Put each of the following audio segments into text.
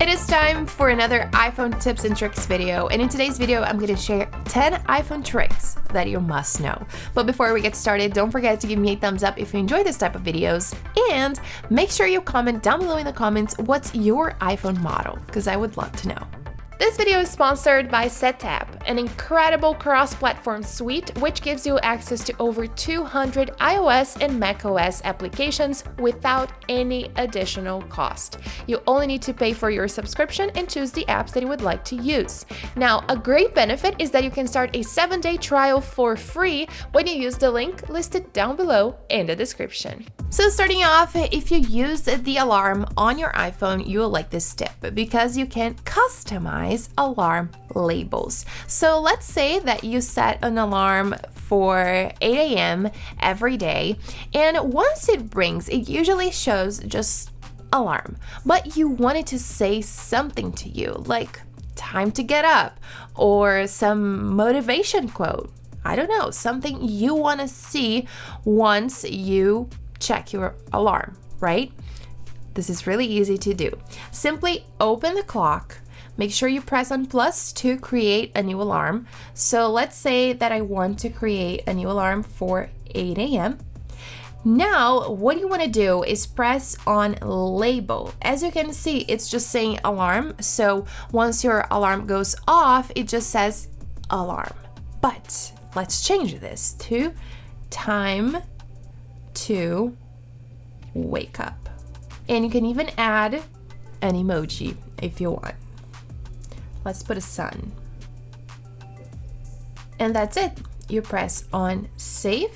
It is time for another iPhone tips and tricks video, and in today's video I'm going to share 10 iPhone tricks that you must know. But before we get started, don't forget to give me a thumbs up if you enjoy this type of videos, and make sure you comment down below in the comments what's your iPhone model, because I would love to know. This video is sponsored by SetApp, an incredible cross-platform suite which gives you access to over 200 iOS and macOS applications without any additional cost. You only need to pay for your subscription and choose the apps that you would like to use. Now, a great benefit is that you can start a 7-day trial for free when you use the link listed down below in the description. So starting off, if you use the alarm on your iPhone, you will like this tip because you can customize alarm labels. So let's say that you set an alarm for 8 a.m. every day, and once it rings, it usually shows just alarm, but you want it to say something to you, like time to get up, or some motivation quote. I don't know, something you want to see once you check your alarm, right? This is really easy to do. Simply open the clock. Make sure you press on plus to create a new alarm. So let's say that I want to create a new alarm for 8 a.m. Now, what you want to do is press on label. As you can see, it's just saying alarm. So once your alarm goes off, it just says alarm. But let's change this to time to wake up. And you can even add an emoji if you want. Let's put a sun. And that's it. You press on save,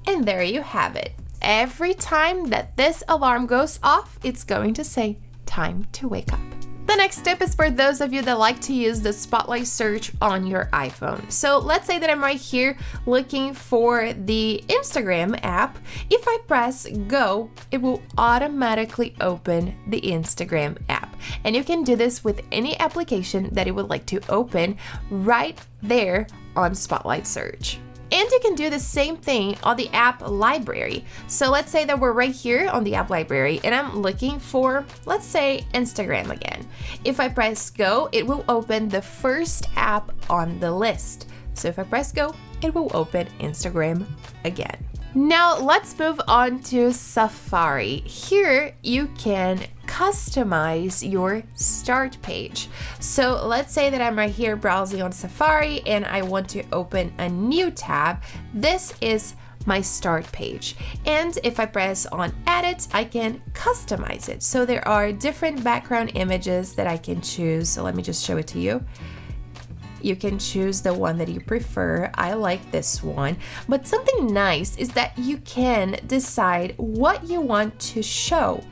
and there you have it. Every time that this alarm goes off, it's going to say time to wake up. The next tip is for those of you that like to use the spotlight search on your iPhone. So let's say that I'm right here looking for the Instagram app. If I press go, it will automatically open the Instagram app. And you can do this with any application that you would like to open right there on Spotlight Search. And you can do the same thing on the app library. So let's say that we're right here on the app library and I'm looking for, let's say, Instagram again. If I press go, it will open the first app on the list. So if I press go, it will open Instagram again. Now let's move on to Safari. Here you can customize your start page. So let's say that I'm right here browsing on Safari and I want to open a new tab. This is my start page. And if I press on edit, I can customize it. So there are different background images that I can choose. So let me just show it to you. You can choose the one that you prefer. I like this one. But something nice is that you can decide what you want to show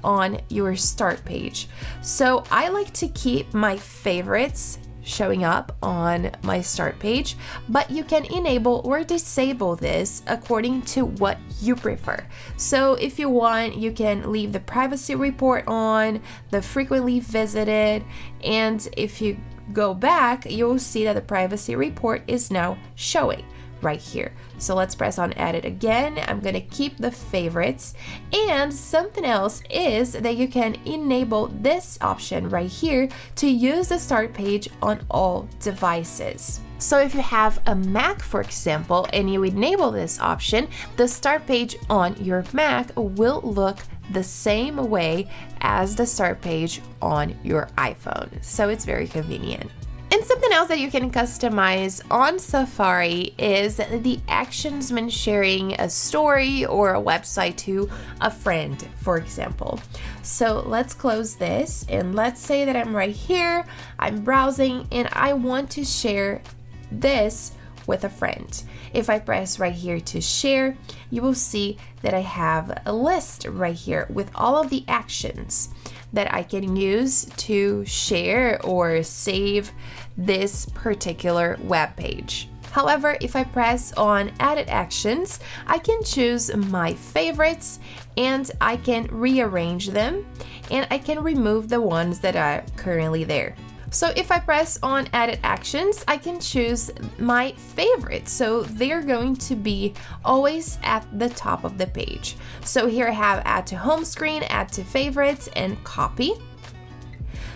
on your start page. So I like to keep my favorites showing up on my start page, but you can enable or disable this according to what you prefer. So if you want, you can leave the privacy report on, the frequently visited, and if you go back, you'll see that the privacy report is now showing right here. So let's press on edit again. I'm gonna keep the favorites, and something else is that you can enable this option right here to use the start page on all devices. So if you have a Mac, for example, and you enable this option, the start page on your Mac will look the same way as the start page on your iPhone. So it's very convenient. And something else that you can customize on Safari is the actions when sharing a story or a website to a friend, for example. So let's close this, and let's say that I'm right here, I'm browsing, and I want to share this with a friend. If I press right here to share, you will see that I have a list right here with all of the actions that I can use to share or save this particular web page. However, if I press on Edit Actions, I can choose my favorites and I can rearrange them, and I can remove the ones that are currently there. So if I press on Edit Actions, I can choose my favorites. So they're going to be always at the top of the page. So here I have Add to Home Screen, Add to Favorites, and Copy.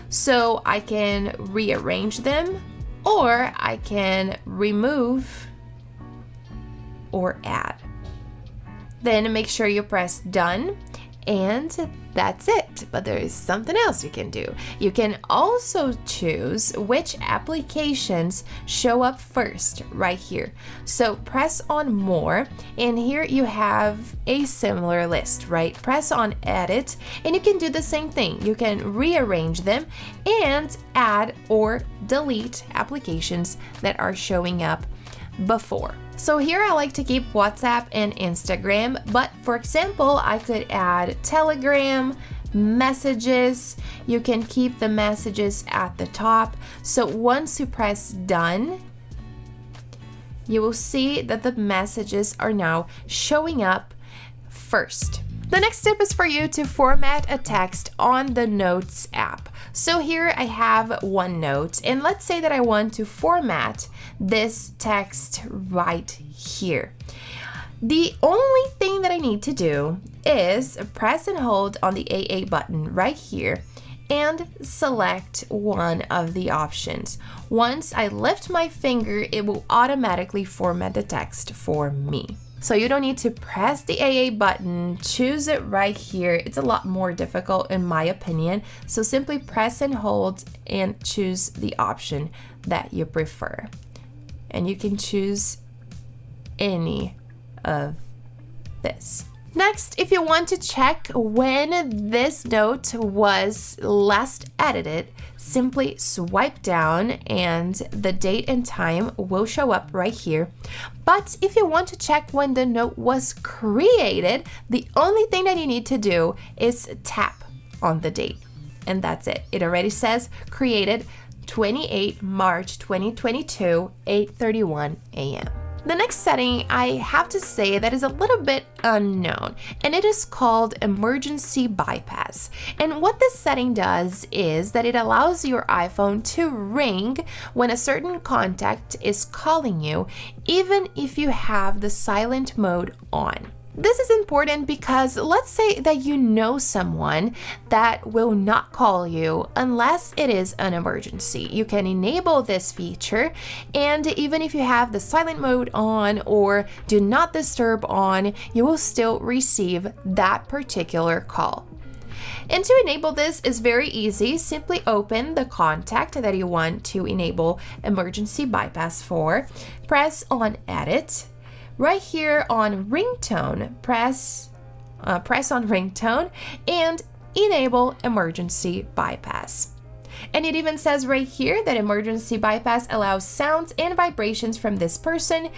So I can rearrange them, or I can remove or add. Then make sure you press done, and that's it. But there is something else you can do. You can also choose which applications show up first right here. So press on more, and here you have a similar list, right? Press on edit, and you can do the same thing. You can rearrange them and add or delete applications that are showing up before. So here I like to keep WhatsApp and Instagram, but for example, I could add Telegram, messages. You can keep the messages at the top. So once you press done, you will see that the messages are now showing up first. The next step is for you to format a text on the Notes app. So here I have OneNote, and let's say that I want to format this text right here. The only thing that I need to do is press and hold on the AA button right here and select one of the options. Once I lift my finger, it will automatically format the text for me. So you don't need to press the AA button, choose it right here. It's a lot more difficult in my opinion. So simply press and hold and choose the option that you prefer. And you can choose any of this. Next, if you want to check when this note was last edited, simply swipe down and the date and time will show up right here. But if you want to check when the note was created, the only thing that you need to do is tap on the date. And that's it. It already says created 28 March 2022, 8:31 a.m. The next setting I have to say that is a little bit unknown, and it is called emergency bypass. And what this setting does is that it allows your iPhone to ring when a certain contact is calling you, even if you have the silent mode on. This is important because let's say that you know someone that will not call you unless it is an emergency. You can enable this feature, and even if you have the silent mode on or do not disturb on, you will still receive that particular call. And to enable this is very easy. Simply open the contact that you want to enable emergency bypass for, press on edit. Right here on ringtone, press on ringtone and enable emergency bypass. And it even says right here that emergency bypass allows sounds and vibrations from this person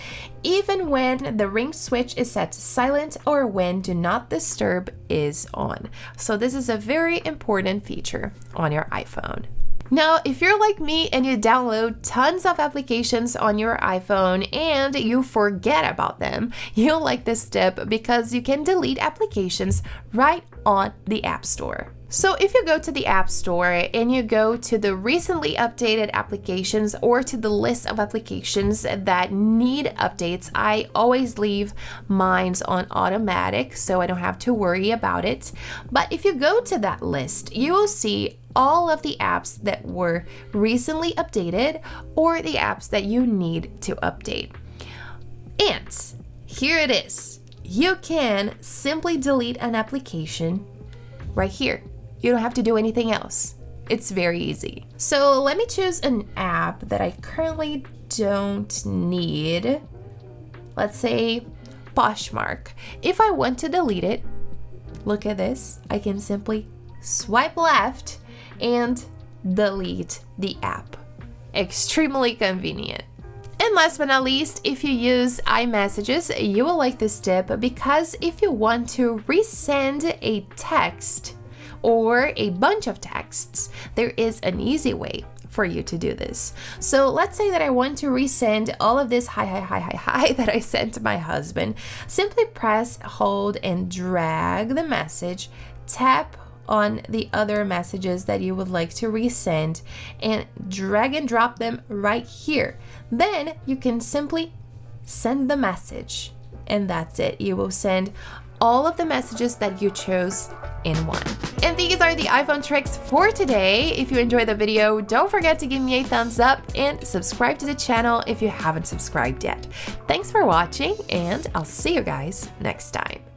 even when the ring switch is set to silent or when do not disturb is on. So this is a very important feature on your iPhone. Now, if you're like me and you download tons of applications on your iPhone and you forget about them, you'll like this tip because you can delete applications right on the App Store. So if you go to the App Store and you go to the recently updated applications or to the list of applications that need updates, I always leave mine on automatic so I don't have to worry about it. But if you go to that list, you will see all of the apps that were recently updated or the apps that you need to update. And here it is. You can simply delete an application right here. You don't have to do anything else. It's very easy. So let me choose an app that I currently don't need. Let's say Poshmark. If I want to delete it, look at this. I can simply swipe left and delete the app. Extremely convenient. And last but not least, if you use iMessages, you will like this tip because if you want to resend a text or a bunch of texts, there is an easy way for you to do this. So let's say that I want to resend all of this hi that I sent to my husband. Simply press, hold, and drag the message, tap on the other messages that you would like to resend, and drag and drop them right here. Then you can simply send the message, and that's it. You will send all of the messages that you chose in one. And these are the iPhone tricks for today. If you enjoyed the video, don't forget to give me a thumbs up and subscribe to the channel if you haven't subscribed yet. Thanks for watching, and I'll see you guys next time.